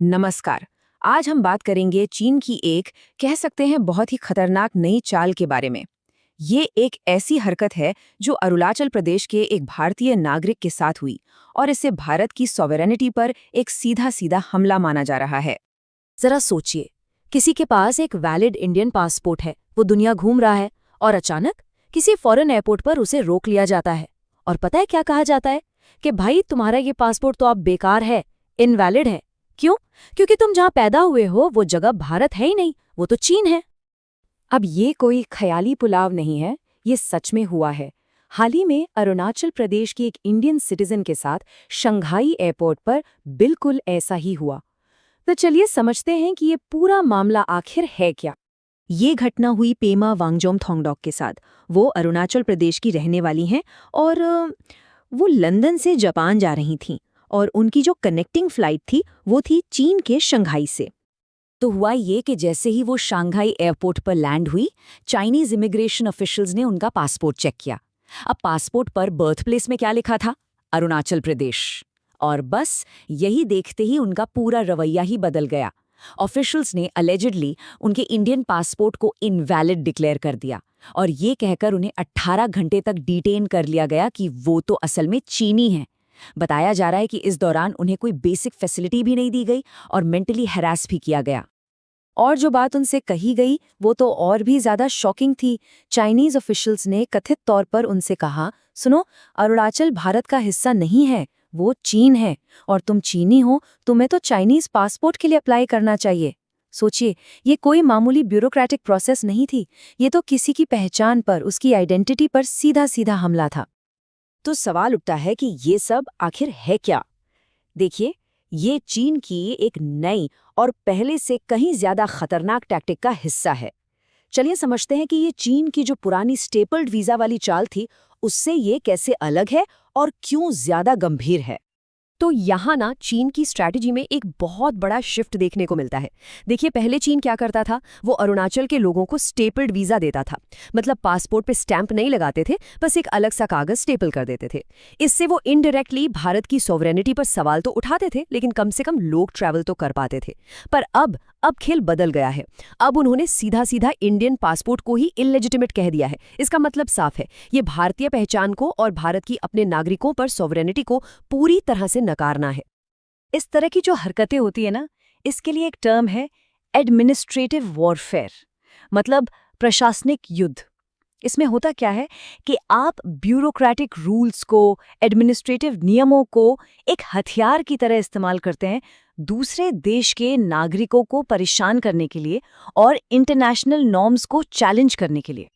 नमस्कार। आज हम बात करेंगे चीन की एक कह सकते हैं बहुत ही खतरनाक नई चाल के बारे में। ये एक ऐसी हरकत है जो अरुणाचल प्रदेश के एक भारतीय नागरिक के साथ हुई और इसे भारत की सॉवरेनिटी पर एक सीधा सीधा हमला माना जा रहा है। जरा सोचिए, किसी के पास एक वैलिड इंडियन पासपोर्ट है, वो दुनिया घूम रहा है और अचानक किसी फॉरेन एयरपोर्ट पर उसे रोक लिया जाता है। और पता है क्या कहा जाता है? कि भाई तुम्हारा ये पासपोर्ट तो अब बेकार है, इनवैलिड है। क्यों? क्योंकि तुम जहां पैदा हुए हो वो जगह भारत है ही नहीं, वो तो चीन है। अब ये कोई ख्याली पुलाव नहीं है, ये सच में हुआ है। हाल ही में अरुणाचल प्रदेश की एक इंडियन सिटीजन के साथ शंघाई एयरपोर्ट पर बिल्कुल ऐसा ही हुआ। तो चलिए समझते हैं कि ये पूरा मामला आखिर है क्या। ये घटना हुई पेमा वांगजोम थोंगडॉक के साथ। वो अरुणाचल प्रदेश की रहने वाली हैं और वो लंदन से जापान जा रही थीं और उनकी जो कनेक्टिंग फ्लाइट थी वो थी चीन के शंघाई से। तो हुआ ये कि जैसे ही वो शांघाई एयरपोर्ट पर लैंड हुई, चाइनीज इमिग्रेशन ऑफिशियल्स ने उनका पासपोर्ट चेक किया। अब पासपोर्ट पर बर्थ प्लेस में क्या लिखा था? अरुणाचल प्रदेश। और बस यही देखते ही उनका पूरा रवैया ही बदल गया। ऑफिशियल्स ने अलेजिडली उनके इंडियन पासपोर्ट को इनवैलिड डिक्लेयर कर दिया और ये कहकर उन्हें 18 घंटे तक डिटेन कर लिया गया कि वो तो असल में चीनी हैं। बताया जा रहा है कि इस दौरान उन्हें कोई बेसिक फैसिलिटी भी नहीं दी गई और मेंटली हैरास भी किया गया। और जो बात उनसे कही गई वो तो और भी ज्यादा शॉकिंग थी। चाइनीज ऑफिशियल्स ने कथित तौर पर उनसे कहा, सुनो, अरुणाचल भारत का हिस्सा नहीं है, वो चीन है और तुम चीनी हो, तुम्हें तो चाइनीज पासपोर्ट के लिए अप्लाई करना चाहिए। सोचिए, ये कोई मामूली ब्यूरोक्रेटिक प्रोसेस नहीं थी, ये तो किसी की पहचान पर, उसकी आइडेंटिटी पर सीधा सीधा हमला था। तो सवाल उठता है कि ये सब आखिर है क्या? देखिए, ये चीन की एक नई और पहले से कहीं ज्यादा खतरनाक टैक्टिक का हिस्सा है। चलिए समझते हैं कि ये चीन की जो पुरानी स्टेपल्ड वीजा वाली चाल थी, उससे ये कैसे अलग है और क्यों ज्यादा गंभीर है। तो यहाँ ना चीन की स्ट्रैटेजी में एक बहुत बड़ा शिफ्ट देखने को मिलता है। देखिए, पहले चीन क्या करता था, वो अरुणाचल के लोगों को स्टेपल्ड वीजा देता था। मतलब पासपोर्ट पे स्टैंप नहीं लगाते थे, बस एक अलग सा कागज स्टेपल कर देते थे। इससे वो इनडायरेक्टली भारत की सॉवरेनिटी पर सवाल तो उठाते थे, लेकिन कम से कम लोग ट्रैवल तो कर पाते थे। पर अब खेल बदल गया है। अब उन्होंने सीधा सीधा इंडियन पासपोर्ट को ही इलेजिटिमेट कह दिया है। इसका मतलब साफ है, ये भारतीय पहचान को और भारत की अपने नागरिकों पर सॉवरेनिटी को पूरी तरह से नकारना है। इस तरह की जो हरकतें होती है ना, इसके लिए एक टर्म है एडमिनिस्ट्रेटिव वॉरफेयर, मतलब प्रशासनिक युद्ध। इसमें होता क्या है कि आप ब्यूरोक्रेटिक रूल्स को, एडमिनिस्ट्रेटिव नियमों को एक हथियार की तरह इस्तेमाल करते हैं दूसरे देश के नागरिकों को परेशान करने के लिए और इंटरनेशनल नॉर्म्स को चैलेंज करने के लिए।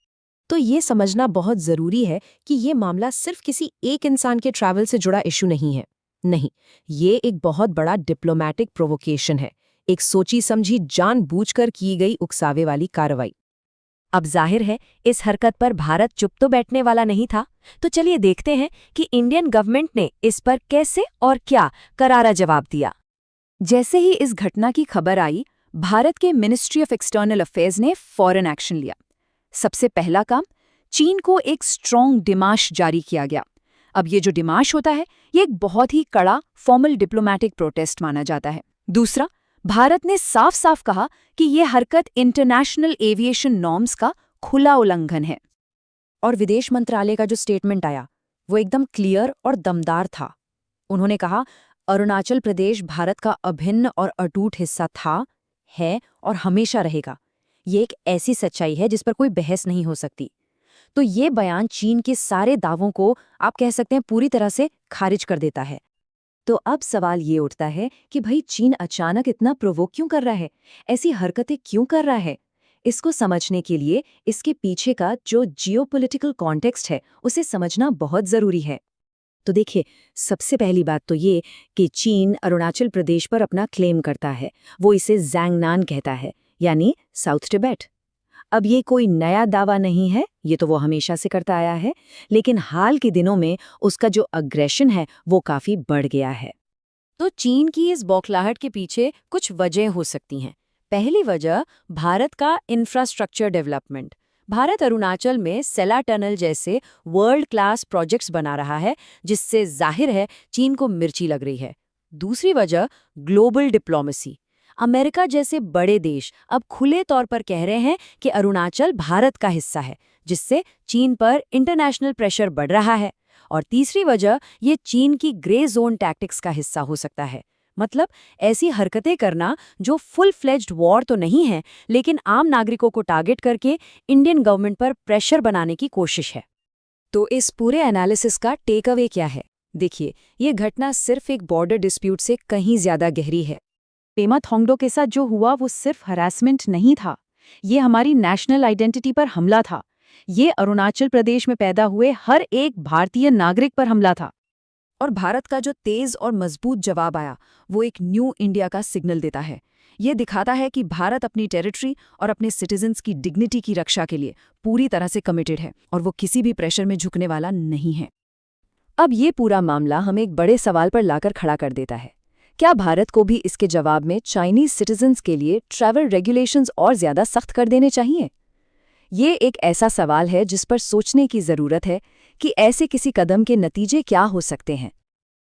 तो ये समझना बहुत जरूरी है कि ये मामला सिर्फ किसी एक इंसान के ट्रैवल से जुड़ा इशू नहीं है। नहीं, ये एक बहुत बड़ा डिप्लोमैटिक प्रोवोकेशन है, एक सोची समझी जानबूझकर की गई उकसावे वाली कार्रवाई। अब जाहिर है, इस हरकत पर भारत चुप तो बैठने वाला नहीं था। तो चलिए देखते हैं कि इंडियन गवर्नमेंट ने इस पर कैसे और क्या करारा जवाब दिया। जैसे ही इस घटना की खबर आई, भारत के मिनिस्ट्री ऑफ एक्सटर्नल अफेयर्स ने फौरन एक्शन लिया। सबसे पहला काम, चीन को एक स्ट्रॉन्ग डिमाश जारी किया गया। अब ये जो डिमाश होता है, ये एक बहुत ही कड़ा फॉर्मल डिप्लोमैटिक प्रोटेस्ट माना जाता है। दूसरा, भारत ने साफ साफ कहा कि ये हरकत इंटरनेशनल एविएशन नॉर्म्स का खुला उल्लंघन है। और विदेश मंत्रालय का जो स्टेटमेंट आया, वो एकदम क्लियर और दमदार था। उन्होंने कहा, अरुणाचल प्रदेश भारत का अभिन्न और अटूट हिस्सा था, है और हमेशा रहेगा। ये एक ऐसी सच्चाई है जिस पर कोई बहस नहीं हो सकती। तो ये बयान चीन के सारे दावों को आप कह सकते हैं पूरी तरह से खारिज कर देता है। तो अब सवाल ये उठता है कि भाई चीन अचानक इतना प्रोवोक क्यों कर रहा है, ऐसी हरकतें क्यों कर रहा है? इसको समझने के लिए इसके पीछे का जो जियोपॉलिटिकल कॉन्टेक्स्ट है उसे समझना बहुत जरूरी है। तो देखिए, सबसे पहली बात तो ये कि चीन अरुणाचल प्रदेश पर अपना क्लेम करता है। वो इसे ज़ैंगनान कहता है, यानी साउथ तिब्बत। अब ये कोई नया दावा नहीं है, ये तो वो हमेशा से करता आया है, लेकिन हाल के दिनों में उसका जो अग्रेशन है वो काफी बढ़ गया है। तो चीन की इस बौखलाहट के पीछे कुछ वजह हो सकती हैं। पहली वजह, भारत का इंफ्रास्ट्रक्चर डेवलपमेंट। भारत अरुणाचल में सेला टनल जैसे वर्ल्ड क्लास प्रोजेक्ट्स बना रहा है, जिससे जाहिर है चीन को मिर्ची लग रही है। दूसरी वजह ग्लोबल डिप्लोमेसी। अमेरिका जैसे बड़े देश अब खुले तौर पर कह रहे हैं कि अरुणाचल भारत का हिस्सा है, जिससे चीन पर इंटरनेशनल प्रेशर बढ़ रहा है। और तीसरी वजह ये चीन की ग्रे जोन टैक्टिक्स का हिस्सा हो सकता है। मतलब ऐसी हरकतें करना जो फुल फ्लेज्ड वॉर तो नहीं है, लेकिन आम नागरिकों को टारगेट करके इंडियन गवर्नमेंट पर प्रेशर बनाने की कोशिश है। तो इस पूरे एनालिसिस का टेक अवे क्या है? देखिए, ये घटना सिर्फ एक बॉर्डर डिस्प्यूट से कहीं ज्यादा गहरी है। पेमा थोंगडो के साथ जो हुआ वो सिर्फ हरासमेंट नहीं था, ये हमारी नेशनल आइडेंटिटी पर हमला था। ये अरुणाचल प्रदेश में पैदा हुए हर एक भारतीय नागरिक पर हमला था। और भारत का जो तेज और मजबूत जवाब आया, वो एक न्यू इंडिया का सिग्नल देता है। ये दिखाता है कि भारत अपनी टेरिटरी और अपने सिटीजन्स की डिग्निटी की रक्षा के लिए पूरी तरह से कमिटेड है और वो किसी भी प्रेशर में झुकने वाला नहीं है। अब ये पूरा मामला हमें एक बड़े सवाल पर लाकर खड़ा कर देता है। क्या भारत को भी इसके जवाब में चाइनीज सिटीजन्स के लिए ट्रैवल रेगुलेशंस और ज्यादा सख्त कर देने चाहिए? ये एक ऐसा सवाल है जिस पर सोचने की जरूरत है कि ऐसे किसी कदम के नतीजे क्या हो सकते हैं।